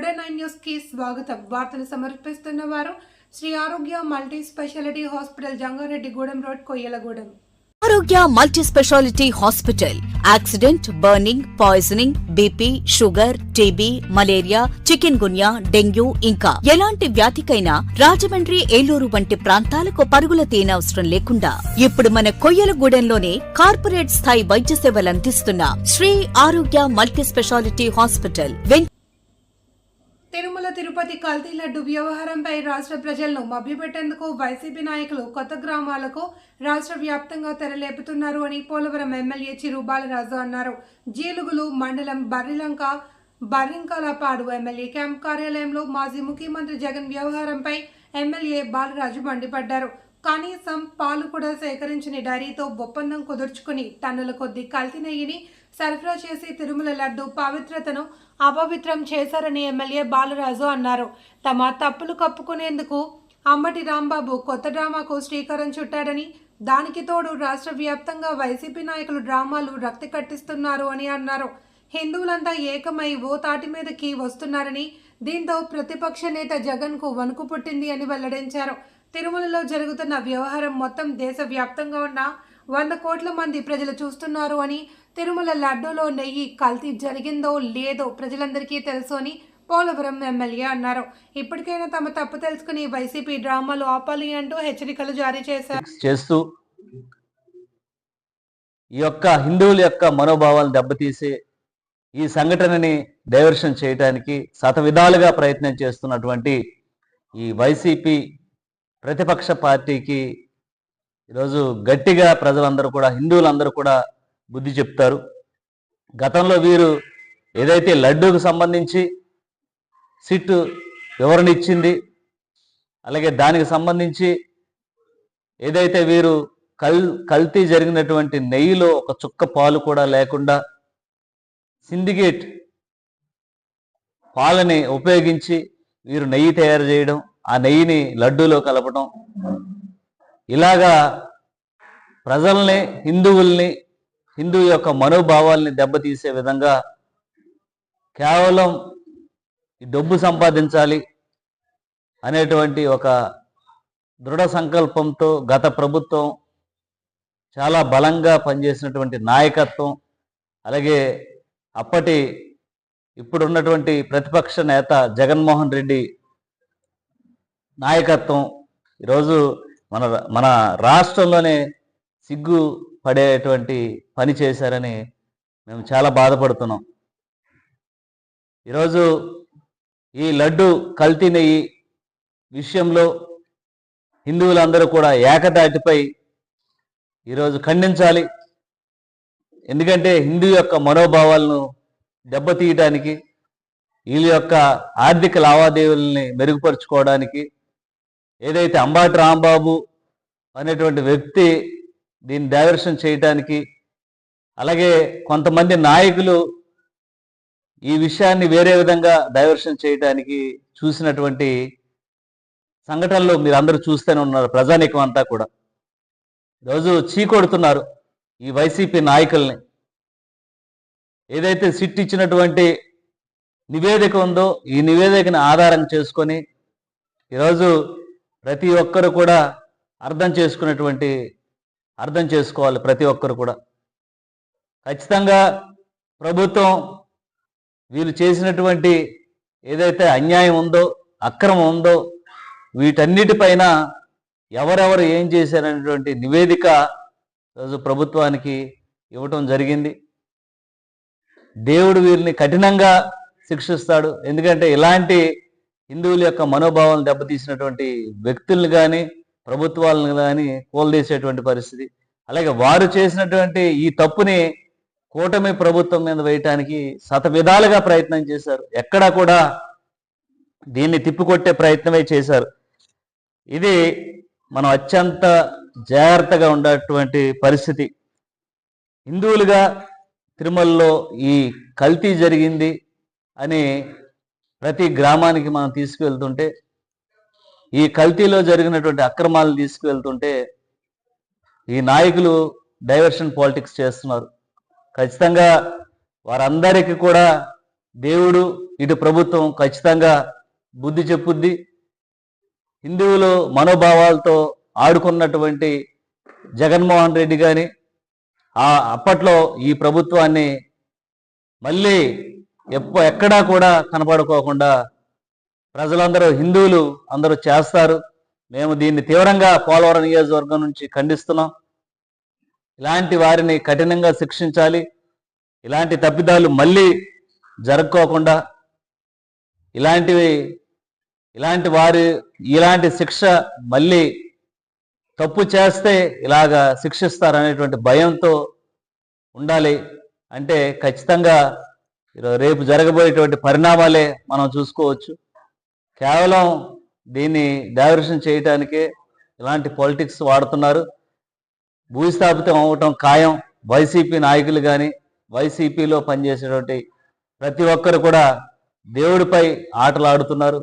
Today 9 news కి స్వాగతం. వార్తలు సమర్పిస్తున్న వారు Sri Arogya multi speciality hospital, Jangareddygudem road, Koyyalagudem. Arogya multi speciality hospital accident, burning, poisoning, BP, sugar, TB, malaria, chikungunya, dengue ఇంకా ఎలాంటి వ్యాధికైనా రాజమండ్రి, ఏలూరు వంటి ప్రాంతాలకు పరుగుల తీయనవసరం లేకుండా ఇప్పుడు మన కొయ్యలగూడెంలోనే కార్పొరేట్ స్థాయి వైద్య సేవలందిస్తున్న Shri Arogya multi speciality hospital. Tirumala Tirupati కల్తీ లడ్డు వ్యవహారంపై రాష్ట్ర ప్రజలను మభ్యపెట్టేందుకు వైసీపీ నాయకులు కొత్త గ్రామాలకు రాష్ట్ర వ్యాప్తంగా తెరలేపుతున్నారు అని పోలవరం ఎమ్మెల్యే చిరు బాలరాజు అన్నారు. జీలుగులు మండలం బర్రింకలపాడు ఎమ్మెల్యే క్యాంప్ కార్యాలయంలో మాజీ ముఖ్యమంత్రి జగన్ వ్యవహారంపై ఎమ్మెల్యే బాలరాజు మండిపడ్డారు. కనీసం పాలు కూడా సేకరించిన డైరీతో ఒప్పందం కుదుర్చుకుని టన్నుల కొద్ది కల్తీ నెయ్యిని సరఫరా చేసి తిరుమల లడ్డు పవిత్రతను అపవిత్రం చేశారని ఎమ్మెల్యే బాలరాజు అన్నారు. తమ తప్పులు కప్పుకునేందుకు అమ్మటి రాంబాబు కొత్త డ్రామాకు శ్రీకారం చుట్టాడని, దానికి తోడు రాష్ట్ర వ్యాప్తంగా వైసీపీ నాయకులు డ్రామాలు రక్తి కట్టిస్తున్నారు అని అన్నారు. హిందువులంతా ఏకమై ఓ తాటి మీదకి వస్తున్నారని, దీంతో ప్రతిపక్ష నేత జగన్ కు వణుకు పుట్టింది అని వెల్లడించారు. తిరుమలలో జరుగుతున్న వ్యవహారం మొత్తం దేశ వ్యాప్తంగా ఉన్న 100 కోట్ల మంది ప్రజలు చూస్తున్నారు అని, తిరుమల లడ్డూలో నెయ్యి కల్తీ జరిగిందో లేదో ప్రజలందరికీ తెలుసు అని పోలవరం ఎమ్మెల్యే అన్నారు. ఇప్పటికైనా తమ తప్పు తెలుసుకుని వైసీపీ డ్రామాలు ఆపాలి అంటూ హెచ్చరికలు జారీ చేస్తూ ఈ యొక్క హిందువుల యొక్క మనోభావాలను దెబ్బతీసే ఈ సంఘటనని డైవర్షన్ చేయడానికి శతవిధాలుగా ప్రయత్నం చేస్తున్నటువంటి ఈ వైసీపీ ప్రతిపక్ష పార్టీకి ఈరోజు గట్టిగా ప్రజలందరూ కూడా, హిందువులందరూ కూడా బుద్ధి చెప్తారు. గతంలో వీరు ఏదైతే లడ్డూకు సంబంధించి సిట్ వివరణ ఇచ్చింది, అలాగే దానికి సంబంధించి ఏదైతే వీరు కల్తీ జరిగినటువంటి నెయ్యిలో ఒక చుక్క పాలు కూడా లేకుండా సిండికేట్ పాలని ఉపయోగించి వీరు నెయ్యి తయారు చేయడం, ఆ నెయ్యిని లడ్డూలో కలపడం, ఇలాగా ప్రజల్ని, హిందువుల్ని, హిందూ యొక్క మనోభావాల్ని దెబ్బతీసే విధంగా కేవలం ఈ డబ్బు సంపాదించాలి అనేటువంటి ఒక దృఢ సంకల్పంతో గత ప్రభుత్వం చాలా బలంగా పనిచేసినటువంటి నాయకత్వం, అలాగే ఇప్పుడున్నటువంటి ప్రతిపక్ష నేత జగన్మోహన్ రెడ్డి నాయకత్వం ఈరోజు మన రాష్ట్రంలోనే సిగ్గు పడేటువంటి పని చేశారని మేము చాలా బాధపడుతున్నాం. ఈరోజు ఈ లడ్డు కల్తీ నెయ్యి విషయంలో హిందువులందరూ కూడా ఏకతాటిపై ఈరోజు ఖండించాలి. ఎందుకంటే హిందూ యొక్క మనోభావాలను దెబ్బతీయటానికి, వీళ్ళ యొక్క ఆర్థిక లావాదేవీలని మెరుగుపరుచుకోవడానికి ఏదైతే అంబాటి రాంబాబు అనేటువంటి వ్యక్తి దీన్ని డైవర్షన్ చేయటానికి, అలాగే కొంతమంది నాయకులు ఈ విషయాన్ని వేరే విధంగా డైవర్షన్ చేయడానికి చూసినటువంటి సంఘటనలు మీరు అందరూ చూస్తూనే ఉన్నారు. ప్రజానీకం అంతా కూడా రోజు చీకొడుతున్నారు ఈ వైసీపీ నాయకుల్ని. ఏదైతే సిట్ ఇచ్చినటువంటి నివేదిక ఉందో, ఈ నివేదికను ఆధారం చేసుకొని ఈరోజు ప్రతి ఒక్కరు కూడా అర్థం చేసుకోవాలి. ప్రతి ఒక్కరు కూడా ఖచ్చితంగా ప్రభుత్వం వీళ్ళు చేసినటువంటి ఏదైతే అన్యాయం ఉందో, అక్రమం ఉందో, వీటన్నిటిపైన ఎవరెవరు ఏం చేశారనేటువంటి నివేదిక రోజు ప్రభుత్వానికి ఇవ్వటం జరిగింది. దేవుడు వీరిని కఠినంగా శిక్షిస్తాడు. ఎందుకంటే ఇలాంటి హిందువుల యొక్క మనోభావాలను దెబ్బతీసినటువంటి వ్యక్తులను కానీ, ప్రభుత్వాలను కానీ కూలదీసేటువంటి పరిస్థితి. అలాగే వారు చేసినటువంటి ఈ తప్పుని కూటమి ప్రభుత్వం మీద వేయటానికి శతవిధాలుగా ప్రయత్నం చేశారు. ఎక్కడా కూడా దీన్ని తిప్పికొట్టే ప్రయత్నమే చేశారు. ఇది మనం అత్యంత జాగ్రత్తగా ఉండేటువంటి పరిస్థితి. హిందువులుగా తిరుమలలో ఈ కల్తీ జరిగింది అని ప్రతి గ్రామానికి మనం తీసుకువెళ్తుంటే, ఈ కల్తీలో జరిగినటువంటి అక్రమాలను తీసుకువెళ్తుంటే ఈ నాయకులు డైవర్షన్ పాలిటిక్స్ చేస్తున్నారు. ఖచ్చితంగా వారందరికీ కూడా దేవుడు ఇటు ప్రభుత్వం ఖచ్చితంగా బుద్ధి చెప్పుద్ది. హిందువులు మనోభావాలతో ఆడుకున్నటువంటి జగన్మోహన్ రెడ్డి కానీ అప్పట్లో ఈ ప్రభుత్వాన్ని మళ్ళీ ఎక్కడా కూడా కనపడుకోకుండా ప్రజలందరూ హిందువులు అందరూ చేస్తారు. మేము దీన్ని తీవ్రంగా పోలవరం నియోజకవర్గం నుంచి ఖండిస్తున్నాం. ఇలాంటి వారిని కఠినంగా శిక్షించాలి. ఇలాంటి తప్పిదాలు మళ్ళీ జరుపుకోకుండా ఇలాంటి శిక్ష మళ్ళీ తప్పు చేస్తే ఇలాగా శిక్షిస్తారనేటువంటి భయంతో ఉండాలి. అంటే ఖచ్చితంగా రేపు జరగబోయేటువంటి పరిణామాలే మనం చూసుకోవచ్చు. కేవలం దీన్ని డైవర్షన్ చేయడానికే ఇలాంటి పాలిటిక్స్ వాడుతున్నారు. భూస్థాపితం అవ్వటం ఖాయం. వైసీపీ నాయకులు కానీ వైసీపీలో పనిచేసేటువంటి ప్రతి ఒక్కరు కూడా దేవుడిపై ఆటలు ఆడుతున్నారు.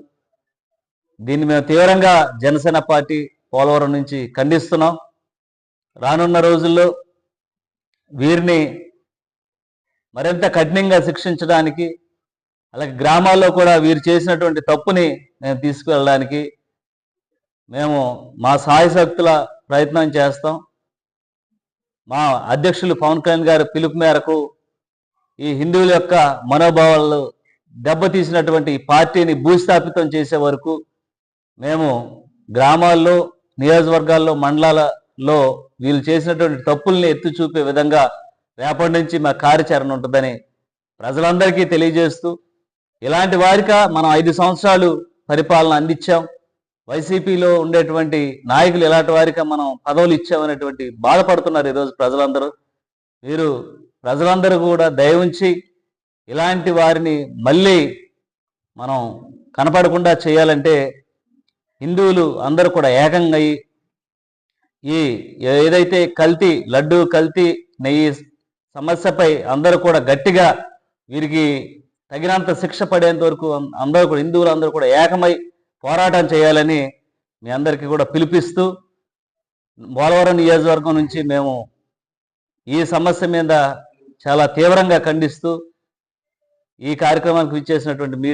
దీన్ని మేము తీవ్రంగా జనసేన పార్టీ పోలవరం నుంచి ఖండిస్తున్నాం. రానున్న రోజుల్లో వీరిని మరింత కఠినంగా శిక్షించడానికి, అలాగే గ్రామాల్లో కూడా వీరు చేసినటువంటి తప్పుని మేము తీసుకువెళ్ళడానికి మేము మా సాయశక్తుల ప్రయత్నం చేస్తాం. మా అధ్యక్షులు పవన్ కళ్యాణ్ గారి పిలుపు మేరకు ఈ హిందువుల యొక్క మనోభావాలు దెబ్బతీసినటువంటి ఈ పార్టీని భూస్థాపితం చేసే వరకు మేము గ్రామాల్లో, నియోజకవర్గాల్లో, మండలాలలో వీళ్ళు చేసినటువంటి తప్పుల్ని ఎత్తి చూపే విధంగా రేపటి నుంచి మా కార్యాచరణ ఉంటుందని ప్రజలందరికీ తెలియజేస్తూ, ఇలాంటి వారిక మనం 5 సంవత్సరాలు పరిపాలన అందించాం. వైసీపీలో ఉండేటువంటి నాయకులు ఇలాంటి వారిక మనం పదవులు ఇచ్చామనేటువంటి బాధపడుతున్నారు ఈరోజు ప్రజలందరూ. ప్రజలందరూ కూడా దయ ఉంచి ఇలాంటి వారిని మళ్ళీ మనం కనపడకుండా చేయాలంటే హిందువులు అందరూ కూడా ఏకంగా ఈ ఏదైతే లడ్డు కల్తీ నెయ్యి సమస్యపై అందరూ కూడా గట్టిగా వీరికి తగినంత శిక్ష పడేంత వరకు అందరూ కూడా హిందువులు అందరూ కూడా ఏకమై పోరాటం చేయాలని మీ అందరికీ కూడా పిలిపిస్తూ, పోలవరం నియోజకవర్గం నుంచి మేము ఈ సమస్య మీద చాలా తీవ్రంగా ఖండిస్తూ ఈ కార్యక్రమానికి విచ్చేసినటువంటి మీడియా